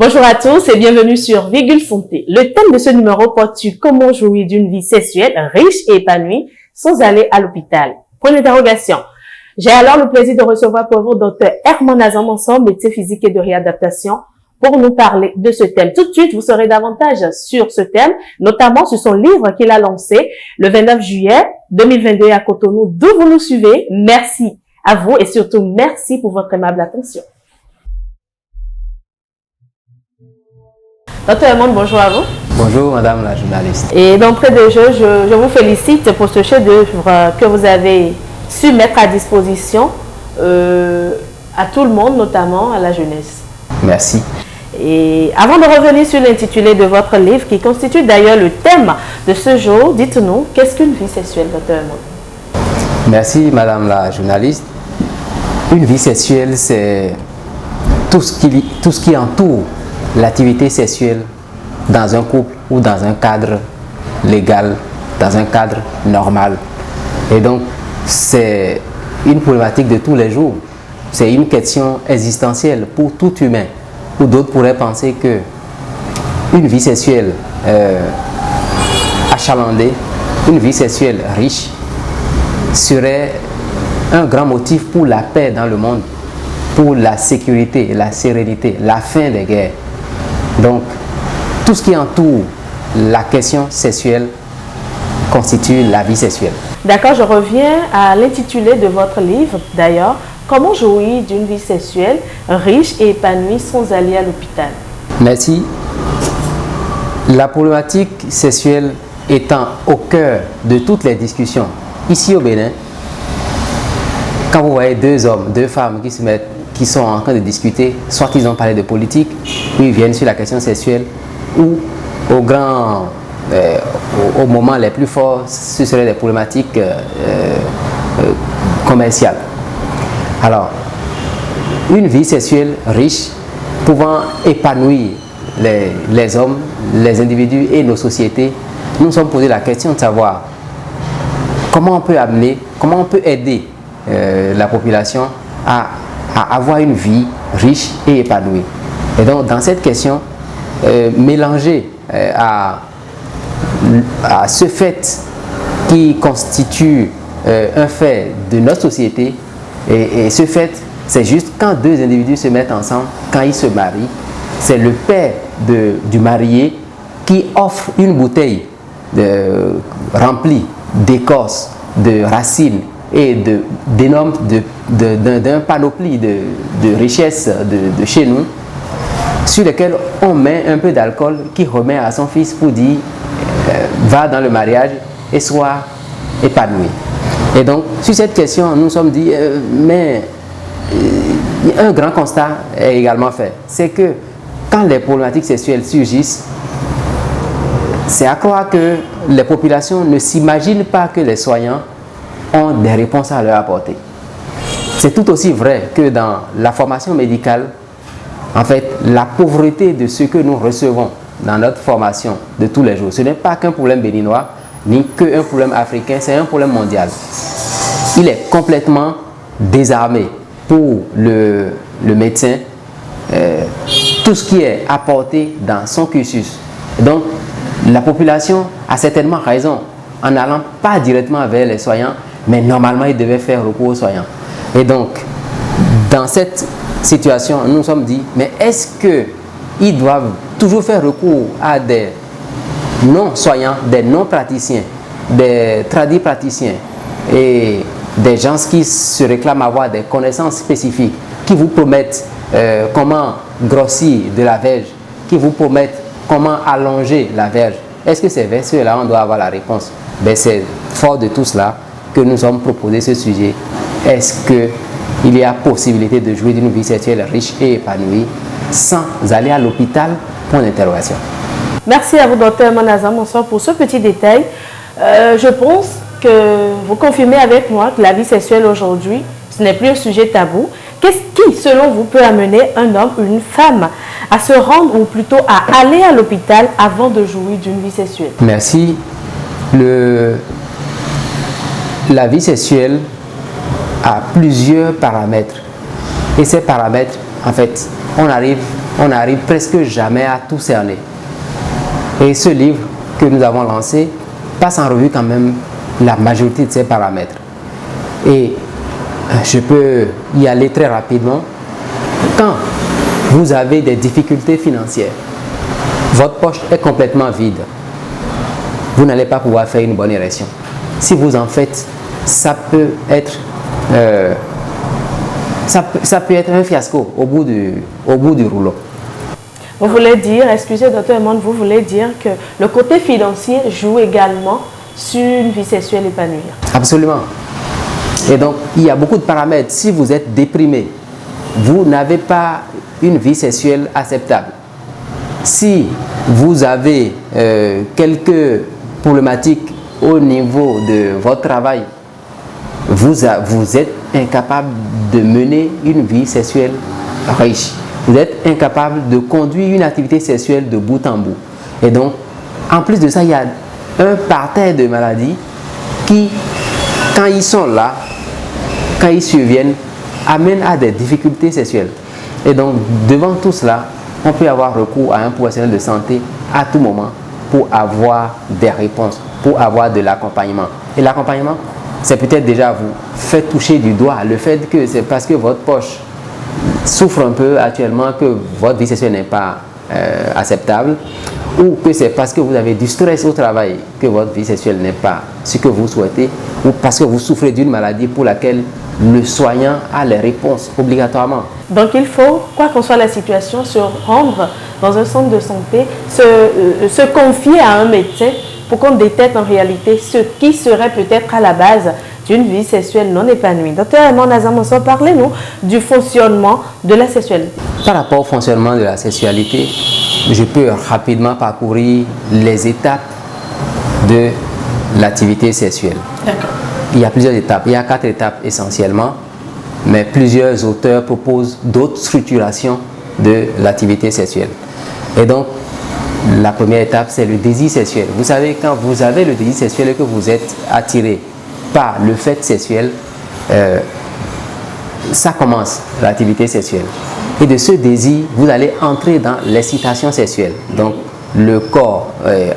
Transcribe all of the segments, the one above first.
Bonjour à tous et bienvenue sur Virgule Fonté. Le thème de ce numéro porte sur comment jouir d'une vie sexuelle riche et épanouie sans aller à l'hôpital. Point d'interrogation. J'ai alors le plaisir de recevoir pour vous Dr Herman Azam-Manson, médecin physique et de réadaptation, pour nous parler de ce thème. Tout de suite, vous saurez davantage sur ce thème, notamment sur son livre qu'il a lancé le 29 juillet 2022 à Cotonou, d'où vous nous suivez. Merci à vous et surtout merci pour votre aimable attention. Dr Herman, bonjour à vous. Bonjour madame la journaliste. Et d'entrée de jeu, je vous félicite pour ce chef-d'œuvre que vous avez su mettre à disposition à tout le monde, notamment à la jeunesse. Merci. Et avant de revenir sur l'intitulé de votre livre, qui constitue d'ailleurs le thème de ce jour, dites-nous, qu'est-ce qu'une vie sexuelle, Dr Herman? Merci madame la journaliste. Une vie sexuelle, c'est tout ce qui entoure l'activité sexuelle dans un couple ou dans un cadre légal, dans un cadre normal. Et donc, c'est une problématique de tous les jours. C'est une question existentielle pour tout humain. Ou d'autres pourraient penser que une vie sexuelle achalandée, une vie sexuelle riche, serait un grand motif pour la paix dans le monde, pour la sécurité, la sérénité, la fin des guerres. Donc, tout ce qui entoure la question sexuelle constitue la vie sexuelle. D'accord, je reviens à l'intitulé de votre livre, d'ailleurs. Comment jouir d'une vie sexuelle riche et épanouie sans aller à l'hôpital? Merci. La problématique sexuelle étant au cœur de toutes les discussions, ici au Bénin, quand vous voyez deux hommes, deux femmes qui sont en train de discuter, soit ils ont parlé de politique, ou ils viennent sur la question sexuelle, ou au moment les plus forts, ce seraient des problématiques commerciales. Alors, une vie sexuelle riche, pouvant épanouir les hommes, les individus et nos sociétés, nous nous sommes posé la question de savoir comment on peut amener, comment on peut aider la population à avoir une vie riche et épanouie. Et donc, dans cette question, mélangée à ce fait qui constitue un fait de notre société, et ce fait, c'est juste quand deux individus se mettent ensemble, quand ils se marient, c'est le père du marié qui offre une bouteille remplie d'écorces, de racines et d'un panoplie de richesses de chez nous, sur lesquelles on met un peu d'alcool qui remet à son fils pour dire va dans le mariage et sois épanoui. Et donc, sur cette question, nous nous sommes dit, mais un grand constat est également fait. C'est que quand les problématiques sexuelles surgissent, c'est à croire que les populations ne s'imaginent pas que les soignants ont des réponses à leur apporter. C'est tout aussi vrai que dans la formation médicale, en fait, la pauvreté de ce que nous recevons dans notre formation de tous les jours, ce n'est pas qu'un problème béninois, ni qu'un problème africain, c'est un problème mondial. Il est complètement désarmé pour le médecin, tout ce qui est apporté dans son cursus. Donc, la population a certainement raison en n'allant pas directement vers les soignants, mais normalement, il devait faire recours aux soignants. Et donc, dans cette situation, nous nous sommes dit, mais est-ce qu'ils doivent toujours faire recours à des non-soignants, des non-praticiens, des tradipraticiens et des gens qui se réclament avoir des connaissances spécifiques, qui vous promettent comment grossir de la verge, qui vous promettent comment allonger la verge? Est-ce que c'est vers ceux-là on doit avoir la réponse? Ben, c'est fort de tout cela que nous avons proposé ce sujet. Est-ce qu'il y a possibilité de jouir d'une vie sexuelle riche et épanouie sans aller à l'hôpital? Point d'interrogation. Merci à vous, Dr Herman Azam-Manson, pour ce petit détail. Je pense que vous confirmez avec moi que la vie sexuelle aujourd'hui, ce n'est plus un sujet tabou. Qu'est-ce qui, selon vous, peut amener un homme ou une femme à se rendre, ou plutôt à aller à l'hôpital avant de jouir d'une vie sexuelle? Merci. La vie sexuelle a plusieurs paramètres. Et ces paramètres, en fait, on n'arrive presque jamais à tout cerner. Et ce livre que nous avons lancé passe en revue quand même la majorité de ces paramètres. Et je peux y aller très rapidement. Quand vous avez des difficultés financières, votre poche est complètement vide, vous n'allez pas pouvoir faire une bonne érection. Si vous en faites, ça peut être un fiasco au bout du rouleau. Vous voulez dire, excusez Dr. Edmond, vous voulez dire que le côté financier joue également sur une vie sexuelle épanouie? Absolument. Et donc, il y a beaucoup de paramètres. Si vous êtes déprimé, vous n'avez pas une vie sexuelle acceptable. Si vous avez quelques problématiques au niveau de votre travail, vous êtes incapable de mener une vie sexuelle riche. Vous êtes incapable de conduire une activité sexuelle de bout en bout. Et donc, en plus de ça, il y a un parterre de maladies qui, quand ils sont là, quand ils surviennent, amènent à des difficultés sexuelles. Et donc, devant tout cela, on peut avoir recours à un professionnel de santé à tout moment pour avoir des réponses, pour avoir de l'accompagnement. Et l'accompagnement, c'est peut-être déjà vous faire toucher du doigt le fait que c'est parce que votre poche souffre un peu actuellement que votre vie sexuelle n'est pas acceptable, ou que c'est parce que vous avez du stress au travail que votre vie sexuelle n'est pas ce que vous souhaitez, ou parce que vous souffrez d'une maladie pour laquelle le soignant a les réponses obligatoirement. Donc il faut, quoi qu'en soit la situation, se rendre dans un centre de santé, se confier à un médecin pour qu'on détecte en réalité ce qui serait peut-être à la base d'une vie sexuelle non épanouie. Docteur Edmond Azamonso, parlez-nous du fonctionnement de la sexualité. Par rapport au fonctionnement de la sexualité, je peux rapidement parcourir les étapes de l'activité sexuelle. D'accord. Il y a plusieurs étapes, il y a 4 étapes essentiellement, mais plusieurs auteurs proposent d'autres structurations de l'activité sexuelle. Et donc, la première étape, c'est le désir sexuel. Vous savez, quand vous avez le désir sexuel et que vous êtes attiré par le fait sexuel, ça commence l'activité sexuelle. Et de ce désir, vous allez entrer dans l'excitation sexuelle. Donc, le corps,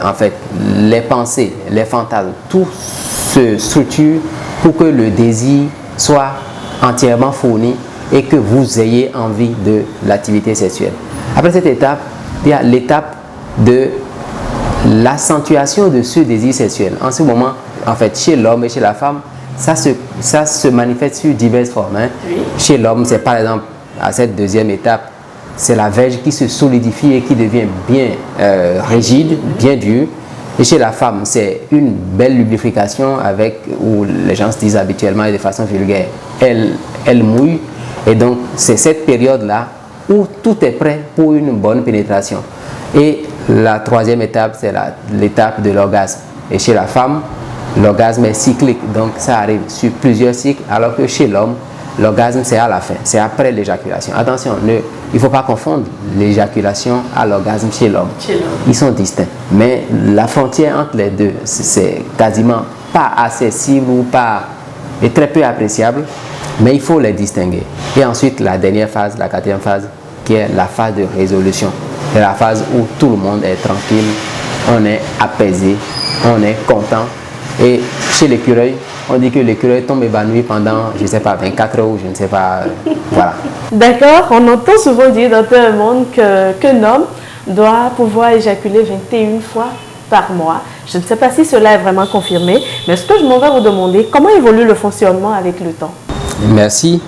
en fait, les pensées, les fantasmes, tout se structure pour que le désir soit entièrement fourni et que vous ayez envie de l'activité sexuelle. Après cette étape, il y a l'étape de l'accentuation de ce désir sexuel. En ce moment, en fait, chez l'homme et chez la femme, ça se manifeste sur diverses formes. Hein. Oui. Chez l'homme, c'est par exemple, à cette deuxième étape, c'est la verge qui se solidifie et qui devient bien rigide, bien dure. Et chez la femme, c'est une belle lubrification avec, où les gens se disent habituellement et de façon vulgaire, elle mouille. Et donc, c'est cette période-là où tout est prêt pour une bonne pénétration. Et la troisième étape, c'est l'étape de l'orgasme. Et chez la femme, l'orgasme est cyclique, donc ça arrive sur plusieurs cycles, alors que chez l'homme, l'orgasme c'est à la fin, c'est après l'éjaculation. Attention, il ne faut pas confondre l'éjaculation à l'orgasme chez l'homme. Ils sont distincts. Mais la frontière entre les deux, c'est quasiment pas accessible ou pas, et très peu appréciable, mais il faut les distinguer. Et ensuite, la dernière phase, la quatrième phase, qui est la phase de résolution. C'est la phase où tout le monde est tranquille, on est apaisé, on est content. Et chez l'écureuil, on dit que l'écureuil tombe évanoui pendant, je ne sais pas, 24 heures ou je ne sais pas, voilà. D'accord, on entend souvent dire dans tout le monde qu'un homme doit pouvoir éjaculer 21 fois par mois. Je ne sais pas si cela est vraiment confirmé, mais ce que je m'en vais vous demander, comment évolue le fonctionnement avec le temps? Merci.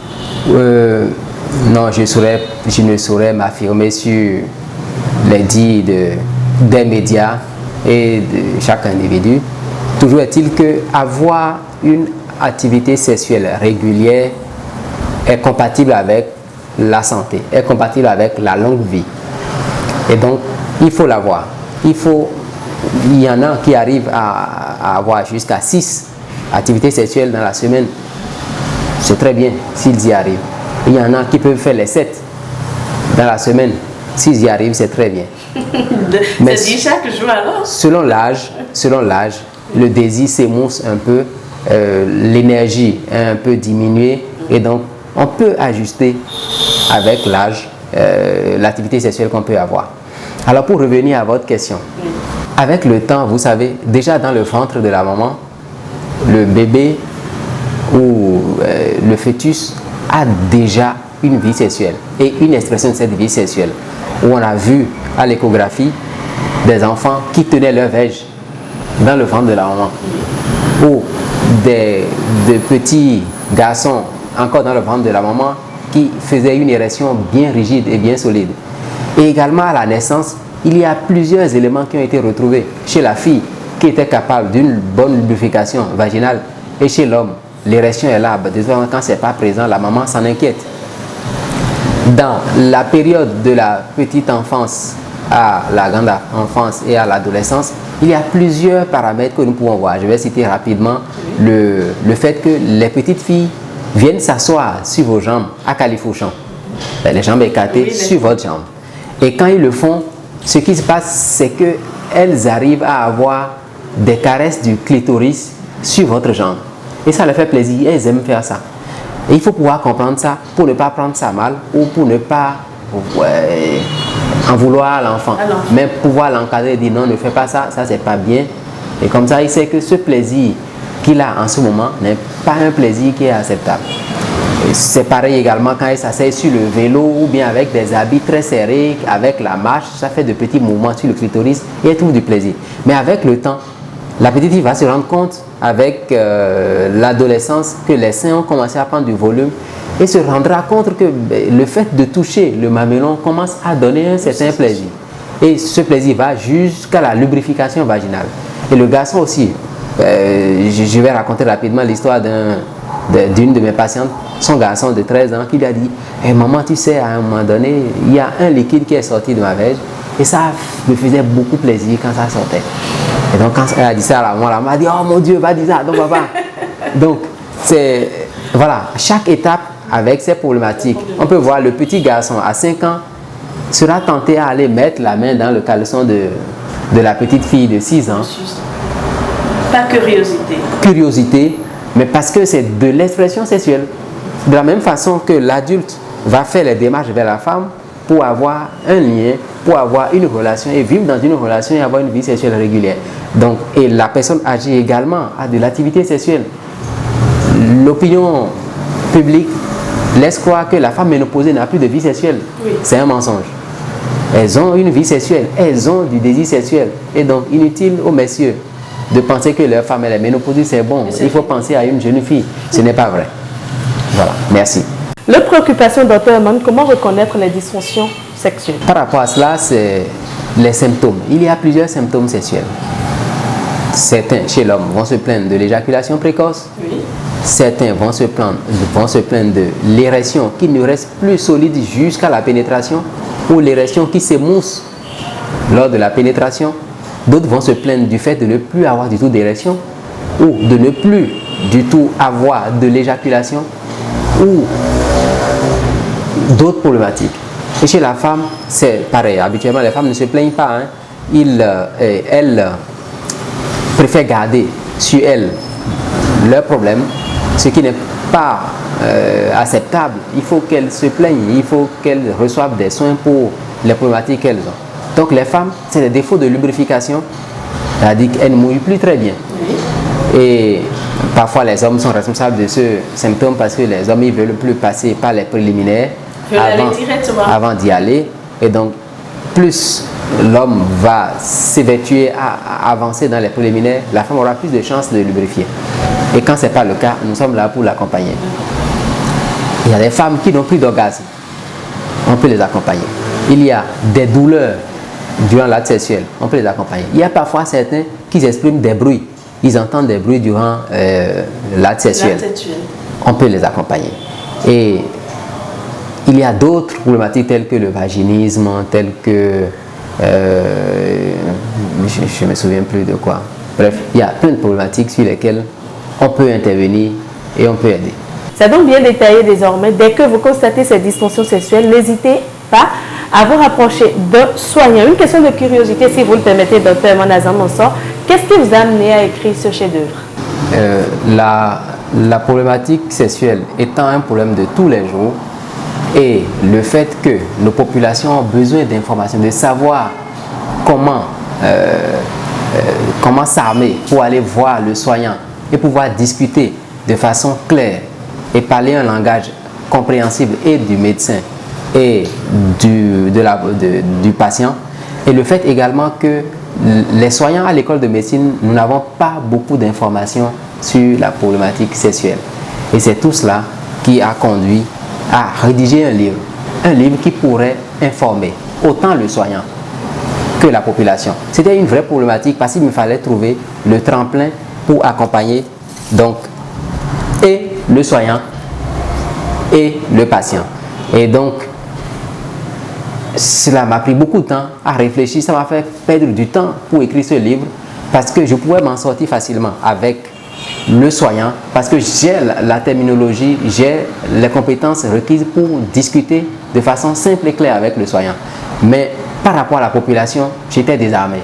Non, je ne saurais m'affirmer sur les dits des médias et de chaque individu. Toujours est-il qu'avoir une activité sexuelle régulière est compatible avec la santé, est compatible avec la longue vie. Et donc, il faut l'avoir. Il y en a qui arrivent à avoir jusqu'à 6 activités sexuelles dans la semaine. C'est très bien s'ils y arrivent. Il y en a qui peuvent faire les 7 dans la semaine. S'ils y arrivent, c'est très bien. Mais c'est dit chaque jour alors? Selon l'âge, le désir s'émousse un peu, l'énergie est un peu diminuée et donc on peut ajuster avec l'âge l'activité sexuelle qu'on peut avoir. Alors pour revenir à votre question, avec le temps, vous savez, déjà dans le ventre de la maman, le bébé ou le fœtus a déjà une vie sexuelle et une expression de cette vie sexuelle, où on a vu à l'échographie des enfants qui tenaient leur verge dans le ventre de la maman, ou des petits garçons encore dans le ventre de la maman qui faisaient une érection bien rigide et bien solide. Et également à la naissance, il y a plusieurs éléments qui ont été retrouvés chez la fille qui était capable d'une bonne lubrification vaginale, et chez l'homme, l'érection est là. Quand ce n'est pas présent, la maman s'en inquiète. Dans la période de la petite enfance à la grande enfance et à l'adolescence, il y a plusieurs paramètres que nous pouvons voir. Je vais citer rapidement le fait que les petites filles viennent s'asseoir sur vos jambes à califourchon. Les jambes écartées sur votre jambe. Et quand ils le font, ce qui se passe, c'est qu'elles arrivent à avoir des caresses du clitoris sur votre jambe. Et ça leur fait plaisir, elles aiment faire ça. Et il faut pouvoir comprendre ça pour ne pas prendre ça mal ou pour ne pas en vouloir à l'enfant. Mais pouvoir l'encadrer et dire non, ne fais pas ça, ça c'est pas bien. Et comme ça, il sait que ce plaisir qu'il a en ce moment n'est pas un plaisir qui est acceptable. C'est pareil également quand il s'assied sur le vélo ou bien avec des habits très serrés, avec la marche, ça fait de petits mouvements sur le clitoris et elle trouve du plaisir. Mais avec le temps, la petite fille va se rendre compte avec l'adolescence que les seins ont commencé à prendre du volume et se rendra compte que le fait de toucher le mamelon commence à donner un certain plaisir. Et ce plaisir va jusqu'à la lubrification vaginale. Et le garçon aussi, je vais raconter rapidement l'histoire d'une de mes patientes, son garçon de 13 ans qui lui a dit hey, maman, tu sais, à un moment donné, il y a un liquide qui est sorti de ma verge et ça me faisait beaucoup plaisir quand ça sortait. Et donc quand elle a dit ça à la maman, la maman a dit oh mon Dieu, va dire ça, donc papa. Donc c'est, voilà, chaque étape avec ses problématiques. On peut voir le petit garçon à 5 ans sera tenté à aller mettre la main dans le caleçon de la petite fille de 6 ans. Pas curiosité. Curiosité, mais parce que c'est de l'expression sexuelle. De la même façon que l'adulte va faire les démarches vers la femme pour avoir un lien, pour avoir une relation et vivre dans une relation et avoir une vie sexuelle régulière. Donc, et la personne âgée également a de l'activité sexuelle. L'opinion publique laisse croire que la femme ménopausée n'a plus de vie sexuelle. Oui. C'est un mensonge. Elles ont une vie sexuelle, elles ont du désir sexuel. Et donc, inutile aux messieurs de penser que leur femme elle est ménopausée, c'est bon. Il faut penser à une jeune fille. Ce n'est pas vrai. Voilà, merci. La préoccupation, Dr. Eman, comment reconnaître les dysfonctions sexuelles? Par rapport à cela, c'est les symptômes. Il y a plusieurs symptômes sexuels. Certains, chez l'homme, vont se plaindre de l'éjaculation précoce. Oui. Certains vont se plaindre de l'érection qui ne reste plus solide jusqu'à la pénétration ou l'érection qui s'émousse lors de la pénétration. D'autres vont se plaindre du fait de ne plus avoir du tout d'érection ou de ne plus du tout avoir de l'éjaculation ou d'autres problématiques. Et chez la femme, c'est pareil. Habituellement, les femmes ne se plaignent pas. Elles préfèrent garder sur elles leurs problèmes, ce qui n'est pas acceptable. Il faut qu'elles se plaignent, il faut qu'elles reçoivent des soins pour les problématiques qu'elles ont. Donc les femmes, c'est des défauts de lubrification, c'est-à-dire qu'elles ne mouillent plus très bien. Et parfois les hommes sont responsables de ce symptôme parce que les hommes ne veulent plus passer par les préliminaires avant d'y aller. Et donc plus l'homme va s'évertuer à avancer dans les préliminaires, la femme aura plus de chances de lubrifier. Et quand ce n'est pas le cas, nous sommes là pour l'accompagner. Il y a des femmes qui n'ont plus d'orgasme. On peut les accompagner. Il y a des douleurs durant l'acte sexuel. On peut les accompagner. Il y a parfois certains qui expriment des bruits. Ils entendent des bruits durant l'acte sexuel. On peut les accompagner. Et il y a d'autres problématiques telles que le vaginisme, telles que... je ne me souviens plus de quoi. Bref, il y a plein de problématiques sur lesquelles on peut intervenir et on peut aider. C'est donc bien détaillé désormais. Dès que vous constatez ces dysfonctions sexuelles, n'hésitez pas à vous rapprocher d'un soignant. Une question de curiosité, si vous le permettez, Dr. Eman Azan-Monsor. Qu'est-ce qui vous a amené à écrire ce chef-d'œuvre? La problématique sexuelle étant un problème de tous les jours, Et le fait que nos populations ont besoin d'informations, de savoir comment s'armer pour aller voir le soignant et pouvoir discuter de façon claire et parler un langage compréhensible et du médecin et du patient. Et le fait également que les soignants à l'école de médecine, nous n'avons pas beaucoup d'informations sur la problématique sexuelle. Et c'est tout cela qui a conduit à rédiger un livre qui pourrait informer autant le soignant que la population. C'était une vraie problématique parce qu'il me fallait trouver le tremplin pour accompagner donc et le soignant et le patient. Et donc, cela m'a pris beaucoup de temps à réfléchir, ça m'a fait perdre du temps pour écrire ce livre parce que je pouvais m'en sortir facilement avec le soignant parce que j'ai la terminologie, j'ai les compétences requises pour discuter de façon simple et claire avec le soignant. Mais par rapport à la population, j'étais désarmé.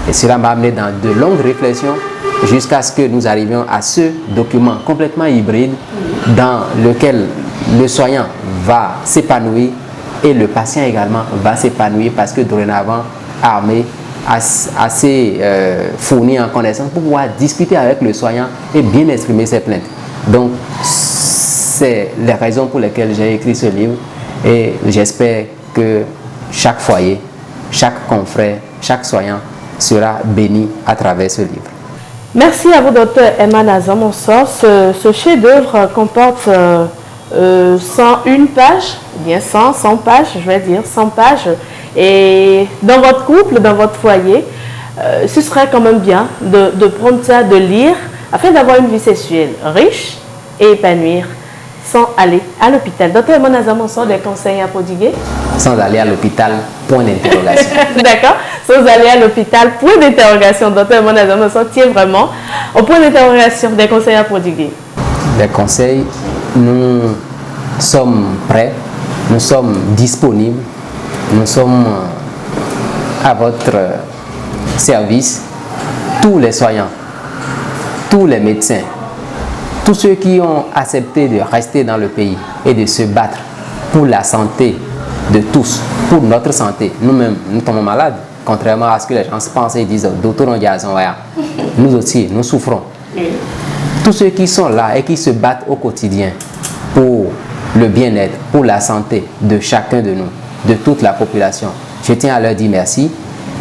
Et cela m'a amené dans de longues réflexions jusqu'à ce que nous arrivions à ce document complètement hybride dans lequel le soignant va s'épanouir et le patient également va s'épanouir parce que dorénavant, armé, assez fourni en connaissances pour pouvoir discuter avec le soignant et bien exprimer ses plaintes. Donc, c'est les raisons pour lesquelles j'ai écrit ce livre et j'espère que chaque foyer, chaque confrère, chaque soignant sera béni à travers ce livre. Merci à vous, Dr Emma Nazan-Monsor. Ce chef-d'œuvre comporte 101 pages, bien 100 pages, je vais dire 100 pages. Et dans votre couple, dans votre foyer, ce serait quand même bien de prendre ça, de lire, afin d'avoir une vie sexuelle riche et épanouir sans aller à l'hôpital. Dr Emma Nazan-Monsor, des conseils à prodiguer? Sans aller à l'hôpital, point d'interrogation. D'accord, sans aller à l'hôpital, point d'interrogation. Dr Emma Nazan-Monsor tient vraiment au point d'interrogation, des conseils à prodiguer. Des conseils, nous sommes prêts, nous sommes disponibles, nous sommes à votre service, tous les soignants, tous les médecins, tous ceux qui ont accepté de rester dans le pays et de se battre pour la santé de tous, pour notre santé. Nous-mêmes, nous tombons malades, contrairement à ce que les gens pensent et disent, docteur nous aussi, nous souffrons. Tous ceux qui sont là et qui se battent au quotidien pour le bien-être, pour la santé de chacun de nous, de toute la population, je tiens à leur dire merci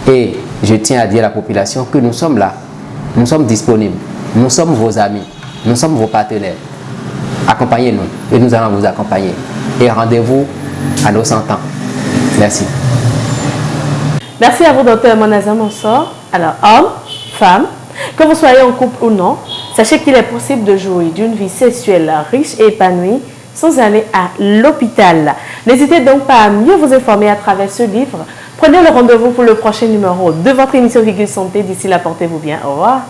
et je tiens à dire à la population que nous sommes là, nous sommes disponibles, nous sommes vos amis, nous sommes vos partenaires. Accompagnez-nous et nous allons vous accompagner. Et rendez-vous à nos 100 ans. Merci. Merci à vous, Dr Emma Nazan-Monsor. Alors, hommes, femmes, que vous soyez en couple ou non, sachez qu'il est possible de jouir d'une vie sexuelle riche et épanouie sans aller à l'hôpital. N'hésitez donc pas à mieux vous informer à travers ce livre. Prenez le rendez-vous pour le prochain numéro de votre émission Virgule Santé. D'ici là, portez-vous bien. Au revoir.